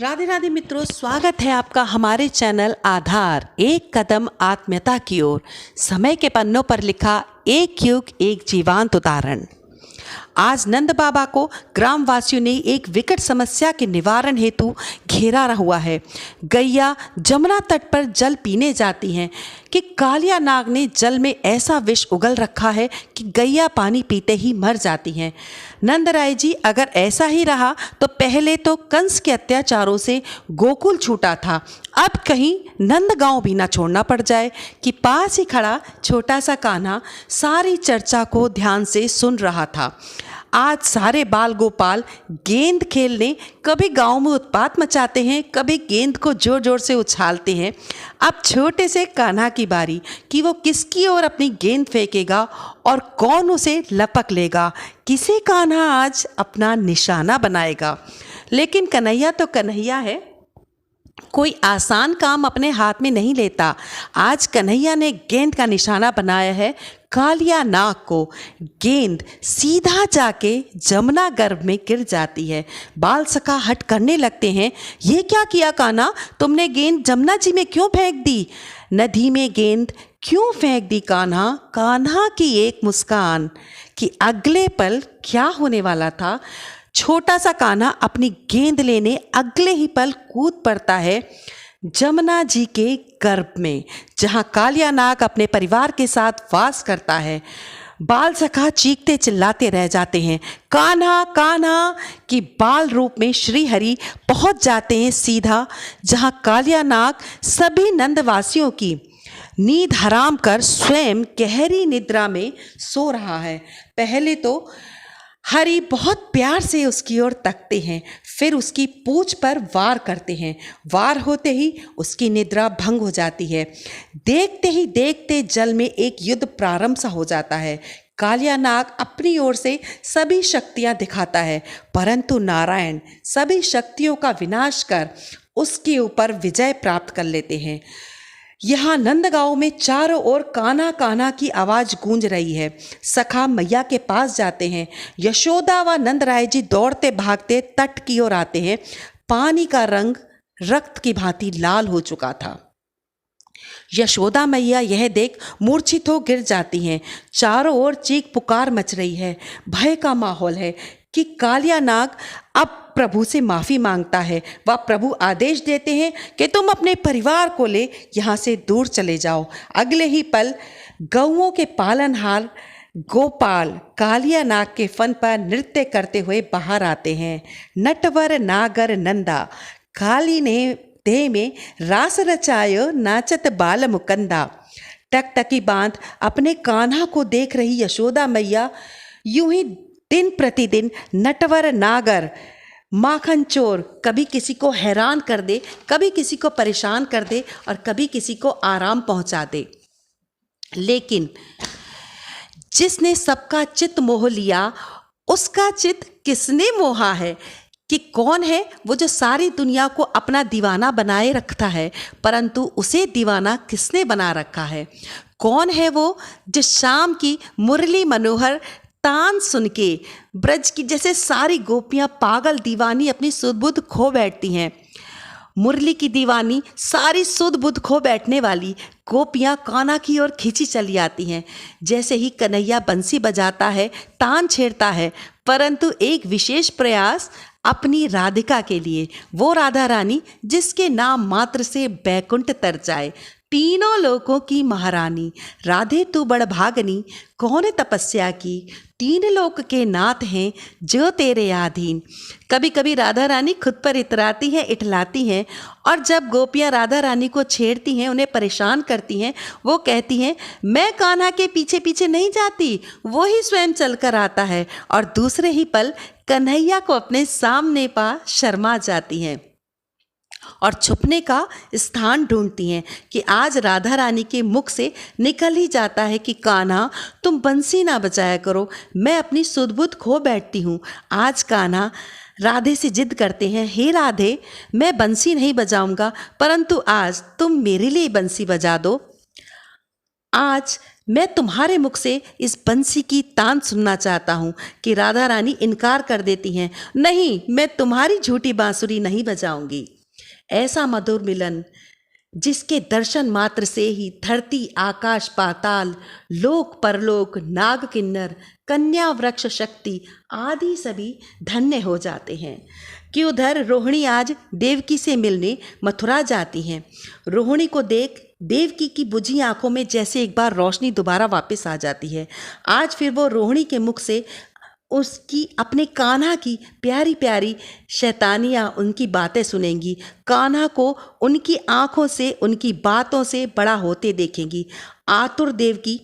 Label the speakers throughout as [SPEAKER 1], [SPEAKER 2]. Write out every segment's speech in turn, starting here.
[SPEAKER 1] राधे राधे मित्रों, स्वागत है आपका हमारे चैनल आधार एक कदम आत्मीयता की ओर। समय के पन्नों पर लिखा एक युग एक जीवंत उदाहरण। आज नंद बाबा को ग्रामवासियों ने एक विकट समस्या के निवारण हेतु घेरा हुआ है। गैया जमुना तट पर जल पीने जाती हैं कि कालिया नाग ने जल में ऐसा विष उगल रखा है कि गैया पानी पीते ही मर जाती हैं। नंदराय जी, अगर ऐसा ही रहा तो पहले तो कंस के अत्याचारों से गोकुल छूटा था, अब कहीं नंदगांव भी ना छोड़ना पड़ जाए। कि पास ही खड़ा छोटा सा कान्हा सारी चर्चा को ध्यान से सुन रहा था। आज सारे बाल गोपाल गेंद खेलने कभी गांव में उत्पात मचाते हैं, कभी गेंद को जोर जोर से उछालते हैं। अब छोटे से कान्हा की बारी कि वो किसकी ओर अपनी गेंद फेंकेगा और कौन उसे लपक लेगा, किसे कान्हा आज अपना निशाना बनाएगा। लेकिन कन्हैया तो कन्हैया है, कोई आसान काम अपने हाथ में नहीं लेता। आज कन्हैया ने गेंद का निशाना बनाया है कालिया नाग को। गेंद सीधा जाके जमुना गर्भ में गिर जाती है। बाल सखा हट करने लगते हैं। ये क्या किया कान्हा, तुमने गेंद जमुना जी में क्यों फेंक दी? नदी में गेंद क्यों फेंक दी कान्हा? कान्हा की एक मुस्कान कि अगले पल क्या होने वाला था। छोटा सा कान्हा अपनी गेंद लेने अगले ही पल कूद पड़ता है जमुना जी के गर्भ में, जहां कालिया नाग अपने परिवार के साथ वास करता है। बाल सखा चीखते चिल्लाते रह जाते हैं, कान्हा कान्हा। कि बाल रूप में श्री हरि पहुंच जाते हैं सीधा जहां कालिया नाग सभी नंदवासियों की नींद हराम कर स्वयं गहरी निद्रा में सो रहा है। पहले तो हरि बहुत प्यार से उसकी ओर तकते हैं, फिर उसकी पूंछ पर वार करते हैं। वार होते ही उसकी निद्रा भंग हो जाती है। देखते ही देखते जल में एक युद्ध प्रारंभ सा हो जाता है। कालिया नाग अपनी ओर से सभी शक्तियां दिखाता है, परंतु नारायण सभी शक्तियों का विनाश कर उसके ऊपर विजय प्राप्त कर लेते हैं। यहाँ नंदगांव में चारों ओर कान्हा कान्हा की आवाज़ गूंज रही है। सखा मैया के पास जाते हैं। यशोदा व नंदराय जी दौड़ते भागते तट की ओर आते हैं। पानी का रंग रक्त की भांति लाल हो चुका था। यशोदा मैया यह देख मूर्छित हो गिर जाती हैं। चारों ओर चीख पुकार मच रही है। भय का माहौल है कि कालिया नाग अब प्रभु से माफ़ी मांगता है। वह प्रभु आदेश देते हैं कि तुम अपने परिवार को ले यहाँ से दूर चले जाओ। अगले ही पल गौओं के पालनहार गोपाल कालिया नाग के फन पर नृत्य करते हुए बाहर आते हैं। नटवर नागर नंदा काली ने देह में रास रचायो नाचत बाल मुकंदा। टकटकी बांध अपने कान्हा को देख रही यशोदा मैया यूं ही दिन प्रतिदिन नटवर नागर माखन चोर कभी किसी को हैरान कर दे, कभी किसी को परेशान कर दे और कभी किसी को आराम पहुंचा दे। लेकिन जिसने सबका चित्त मोह लिया, उसका चित्त किसने मोहा है? कि कौन है वो जो सारी दुनिया को अपना दीवाना बनाए रखता है, परंतु उसे दीवाना किसने बना रखा है? कौन है वो जो शाम की मुरली मनोहर तान सुन के ब्रज की जैसे सारी गोपियां पागल दीवानी अपनी सुध बुध खो बैठती हैं? मुरली की दीवानी सारी सुध बुध खो बैठने वाली गोपियां कान्हा की ओर खींची चली आती हैं। जैसे ही कन्हैया बंसी बजाता है, तान छेड़ता है, परंतु एक विशेष प्रयास अपनी राधिका के लिए, वो राधा रानी जिसके नाम मात्र से बैकुंठ तर जाए, तीनों लोकों की महारानी। राधे तू बड़ भागनी कौन तपस्या की, तीन लोक के नाथ हैं जो तेरे आधीन। कभी कभी राधा रानी खुद पर इतराती हैं, इठलाती हैं, और जब गोपियाँ राधा रानी को छेड़ती हैं, उन्हें परेशान करती हैं, वो कहती हैं मैं कान्हा के पीछे पीछे नहीं जाती, वो ही स्वयं चल कर आता है, और दूसरे ही पल कन्हैया को अपने सामने पा शर्मा जाती हैं और छुपने का स्थान ढूंढती हैं। कि आज राधा रानी के मुख से निकल ही जाता है कि कान्हा तुम बंसी ना बजाया करो, मैं अपनी सुध-बुध खो बैठती हूँ। आज कान्हा राधे से जिद करते हैं, हे राधे मैं बंसी नहीं बजाऊंगा, परंतु आज तुम मेरे लिए बंसी बजा दो। आज मैं तुम्हारे मुख से इस बंसी की तान सुनना चाहता हूँ कि राधा रानी इनकार कर देती हैं। नहीं, मैं तुम्हारी झूठी बांसुरी नहीं बजाऊंगी। ऐसा मधुर मिलन जिसके दर्शन मात्र से ही धरती आकाश पाताल लोक परलोक नाग किन्नर कन्या वृक्ष शक्ति आदि सभी धन्य हो जाते हैं। कि उधर रोहिणी आज देवकी से मिलने मथुरा जाती हैं। रोहिणी को देख देवकी की बुझी आंखों में जैसे एक बार रोशनी दोबारा वापस आ जाती है। आज फिर वो रोहिणी के मुख से उसकी अपने कान्हा की प्यारी प्यारी शैतानियाँ उनकी बातें सुनेंगी। कान्हा को उनकी आंखों से उनकी बातों से बड़ा होते देखेंगी। आतुर देवकी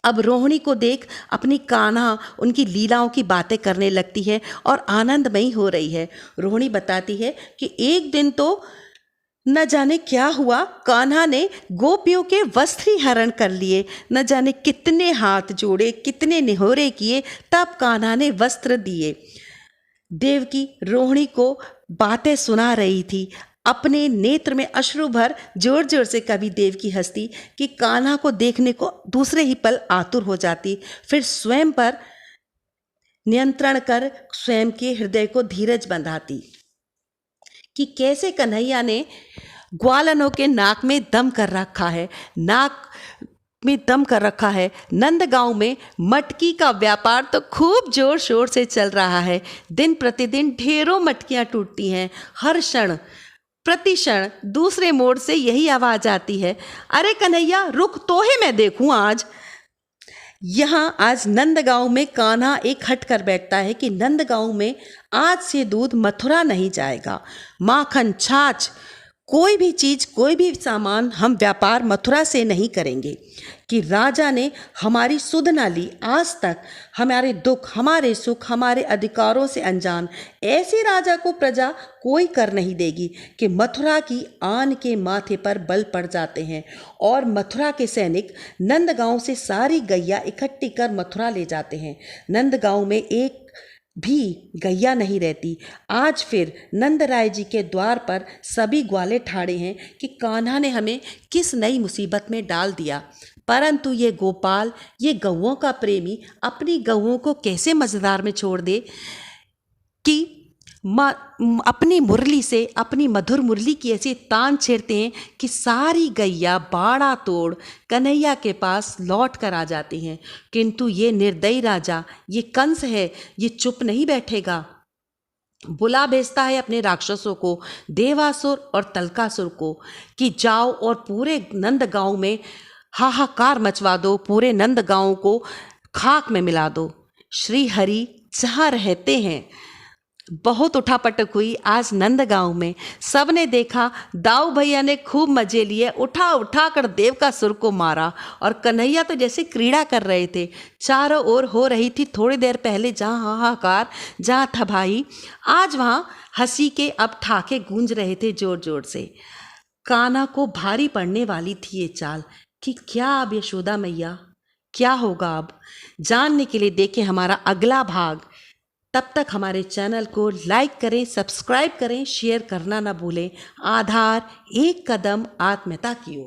[SPEAKER 1] अब रोहिणी को देख अपनी कान्हा उनकी लीलाओं की बातें करने लगती है और आनंदमयी हो रही है। रोहिणी बताती है कि एक दिन तो न जाने क्या हुआ, कान्हा ने गोपियों के वस्त्र ही हरण कर लिए। न जाने कितने हाथ जोड़े, कितने निहोरे किए, तब कान्हा ने वस्त्र दिए। देवकी रोहिणी को बातें सुना रही थी। अपने नेत्र में अश्रु भर जोर जोर से कभी देवकी हंसती कि कान्हा को देखने को दूसरे ही पल आतुर हो जाती। फिर स्वयं पर नियंत्रण कर स्वयं के हृदय को धीरज बंधाती कि कैसे कन्हैया ने ग्वालनों के नाक में दम कर रखा है, नाक में दम कर रखा है। नंदगांव में मटकी का व्यापार तो खूब जोर शोर से चल रहा है। दिन प्रतिदिन ढेरों मटकियां टूटती हैं। हर क्षण प्रतिक्षण दूसरे मोड़ से यही आवाज आती है, अरे कन्हैया रुक तो है, मैं देखूं आज। यहाँ आज नंदगांव में कान्हा एक हट कर बैठता है कि नंदगांव में आज से दूध मथुरा नहीं जाएगा। माखन छाछ कोई भी चीज़ कोई भी सामान हम व्यापार मथुरा से नहीं करेंगे। कि राजा ने हमारी सुध न ली आज तक, हमारे दुख हमारे सुख हमारे अधिकारों से अनजान, ऐसे राजा को प्रजा कोई कर नहीं देगी। कि मथुरा की आन के माथे पर बल पड़ जाते हैं और मथुरा के सैनिक नंदगांव से सारी गैया इकट्ठी कर मथुरा ले जाते हैं। नंदगांव में एक भी गैया नहीं रहती। आज फिर नंदराय जी के द्वार पर सभी ग्वाले ठाड़े हैं कि कान्हा ने हमें किस नई मुसीबत में डाल दिया। परंतु ये गोपाल, ये गौओं का प्रेमी अपनी गौओं को कैसे मज़ेदार में छोड़ दे कि अपनी मुरली से, अपनी मधुर मुरली की ऐसी तान छेड़ते हैं कि सारी गैया बाड़ा तोड़ कन्हैया के पास लौट कर आ जाती हैं। किंतु ये निर्दयी राजा, ये कंस है, ये चुप नहीं बैठेगा। बुला भेजता है अपने राक्षसों को, देवासुर और तलकासुर को, कि जाओ और पूरे नंदगांव में हाहाकार मचवा दो, पूरे नंदगांव को खाक में मिला दो। श्री हरि जहाँ रहते हैं। बहुत उठापटक हुई आज नंदगांव में। सब ने देखा, दाऊ भैया ने खूब मजे लिए, उठा उठा कर देव का सुर को मारा और कन्हैया तो जैसे क्रीड़ा कर रहे थे। चारों ओर हो रही थी थोड़ी देर पहले जहाँ हाहाकार, जहाँ तबाही, आज वहाँ हंसी के अब ठाके गूंज रहे थे जोर जोर से। कान्हा को भारी पड़ने वाली थी ये चाल कि क्या अब यशोदा मैया क्या होगा अब। जानने के लिए देखें हमारा अगला भाग। तब तक हमारे चैनल को लाइक करें, सब्सक्राइब करें, शेयर करना ना भूलें। आधार, एक कदम आत्मीयता की ओर।